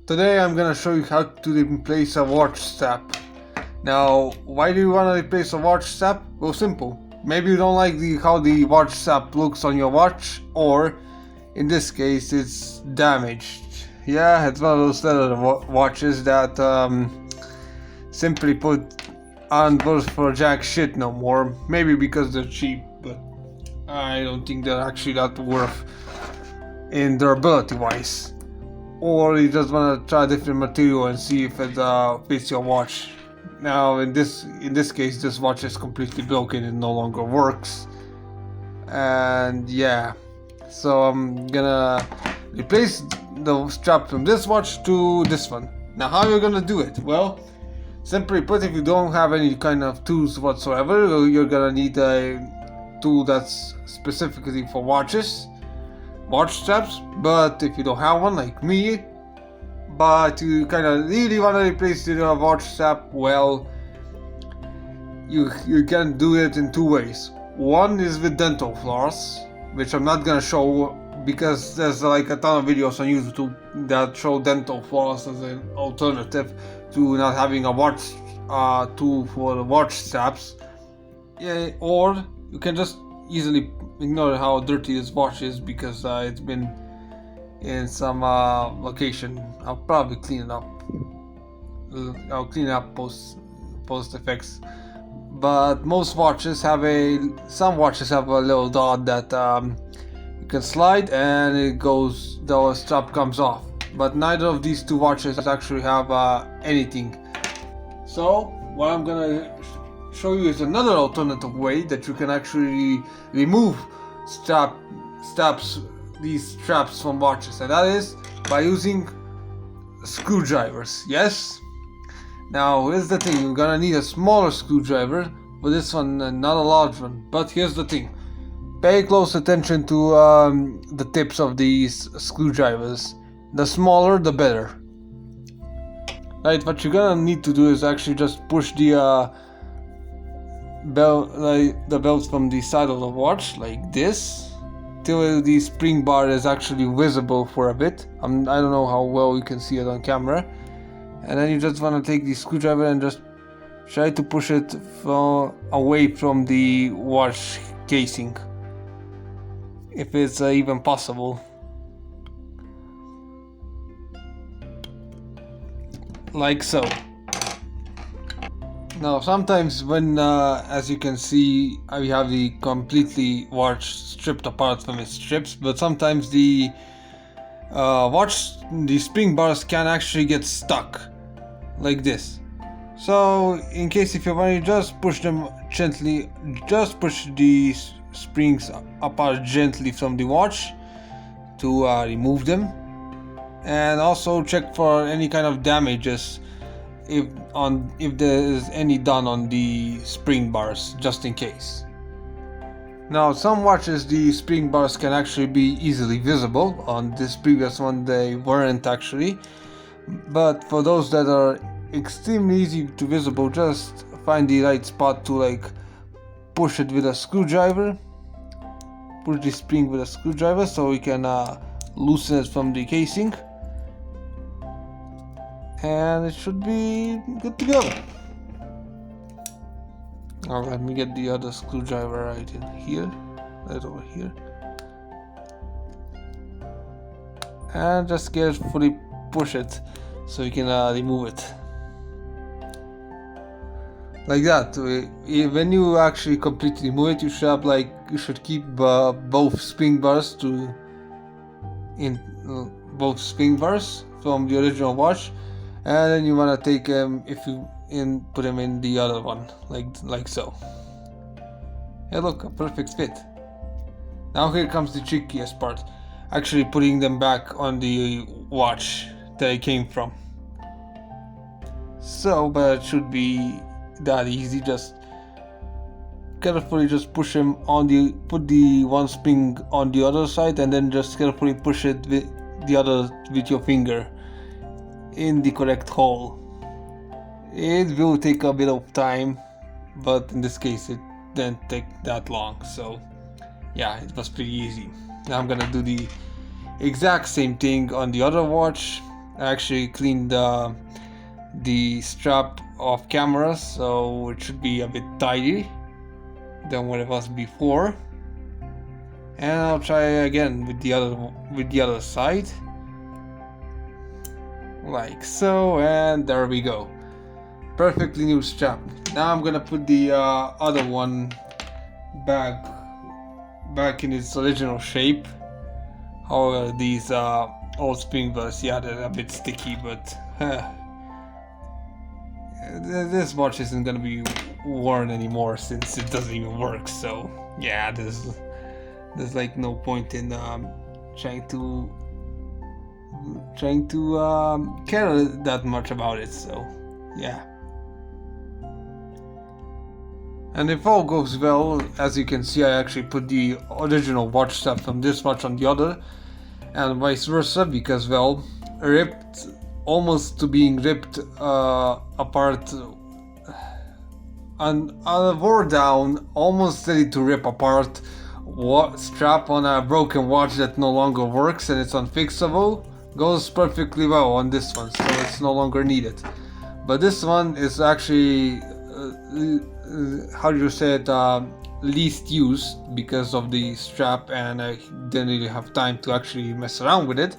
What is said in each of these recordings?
Today I'm gonna show you how to replace a watch strap. Now, why do you want to replace a watch strap? Well, simple. Maybe you don't like how the watch strap looks on your watch, or in this case, it's damaged. Yeah, it's one of those leather watches that simply put aren't worth for jack shit no more. Maybe because they're cheap, but I don't think they're actually that worth in durability wise. Or you just want to try different material and see if it fits your watch. Now in this case, this watch is completely broken, it no longer works, and yeah, so I'm gonna replace the strap from this watch to this one. Now how are you gonna do it? Well, simply put, if you don't have any kind of tools whatsoever, you're gonna need a tool that's specifically for watch straps. But if you don't have one, like me, but you kind of really want to replace your watch strap, well, you can do it in two ways. One is with dental floss, which I'm not gonna show because there's like a ton of videos on YouTube that show dental floss as an alternative to not having a watch tool for the watch straps. Yeah, or you can just easily ignore how dirty this watch is because it's been in some location. I'll probably clean it up. I'll clean it up post effects. But most watches have some watches have a little dot that you can slide and the strap comes off. But neither of these two watches actually have anything. So what I'm gonna show you is another alternative way that you can actually remove these straps from watches, and that is by using screwdrivers. Yes. Now here's the thing, you're gonna need a smaller screwdriver for this one and not a large one. But here's the thing, pay close attention to the tips of these screwdrivers. The smaller the better. Right, what you're gonna need to do is actually just push the belt from the side of the watch like this till the spring bar is actually visible for a bit. I don't know how well you can see it on camera. And then you just want to take the screwdriver and just try to push it away from the watch casing, if it's even possible. Like so. Now sometimes when, as you can see, we have the completely watch stripped apart from its strips, but sometimes the spring bars can actually get stuck like this. So in case if you want to just push them gently, just push the springs apart gently from the watch to remove them, and also check for any kind of damages if there is any done on the spring bars, just in case. Now some watches, the spring bars can actually be easily visible. On this previous one they weren't actually, but for those that are extremely easy to visible, just find the right spot to like push it with a screwdriver, push the spring with a screwdriver so we can loosen it from the casing, and it should be good to go. Now let me get the other screwdriver right in here, right over here, and just carefully push it so you can remove it. Like that. When you actually completely remove it, you should keep both spring bars both spring bars from the original watch, and then you wanna take put them in the other one, like so. Hey, look, a perfect fit. Now here comes the trickiest part, actually putting them back on the watch that they came from. So, but it should be that easy. Just carefully just push them put the one spring on the other side, and then just carefully push it with the other with your finger in the correct hole. It will take a bit of time, but in this case it didn't take that long, so yeah, it was pretty easy. Now I'm gonna do the exact same thing on the other watch, I actually cleaned the strap off camera, so it should be a bit tidy than what it was before. And I'll try again with the other side, like so, and there we go. Perfectly new strap. Now I'm gonna put the other one back in its original shape. However, these old spring bars, yeah, they're a bit sticky, but this watch isn't gonna be worn anymore since it doesn't even work. So yeah, there's like no point in trying to care that much about it. So yeah. And if all goes well, as you can see, I actually put the original watch strap from this watch on the other, and vice versa, because, well, ripped, almost to being ripped apart, and wore down, almost ready to rip apart, strap on a broken watch that no longer works and it's unfixable, goes perfectly well on this one, so it's no longer needed. But this one is actually how do you say it, least used because of the strap, and I didn't really have time to actually mess around with it.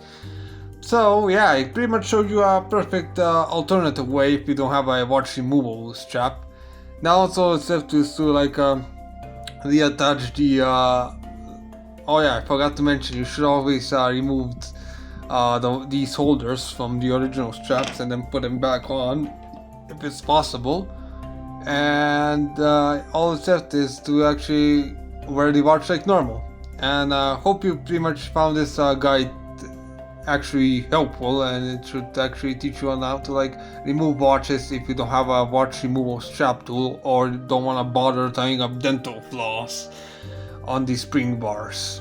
So yeah, I pretty much showed you a perfect alternative way if you don't have a watch removable strap. Now also it's left to like reattach the oh yeah, I forgot to mention, you should always remove these holders from the original straps and then put them back on if it's possible. And all that's left is to actually wear the watch like normal. And hope you pretty much found this guide actually helpful, and it should actually teach you on how to like remove watches if you don't have a watch removal strap tool or don't want to bother tying up dental floss on the spring bars.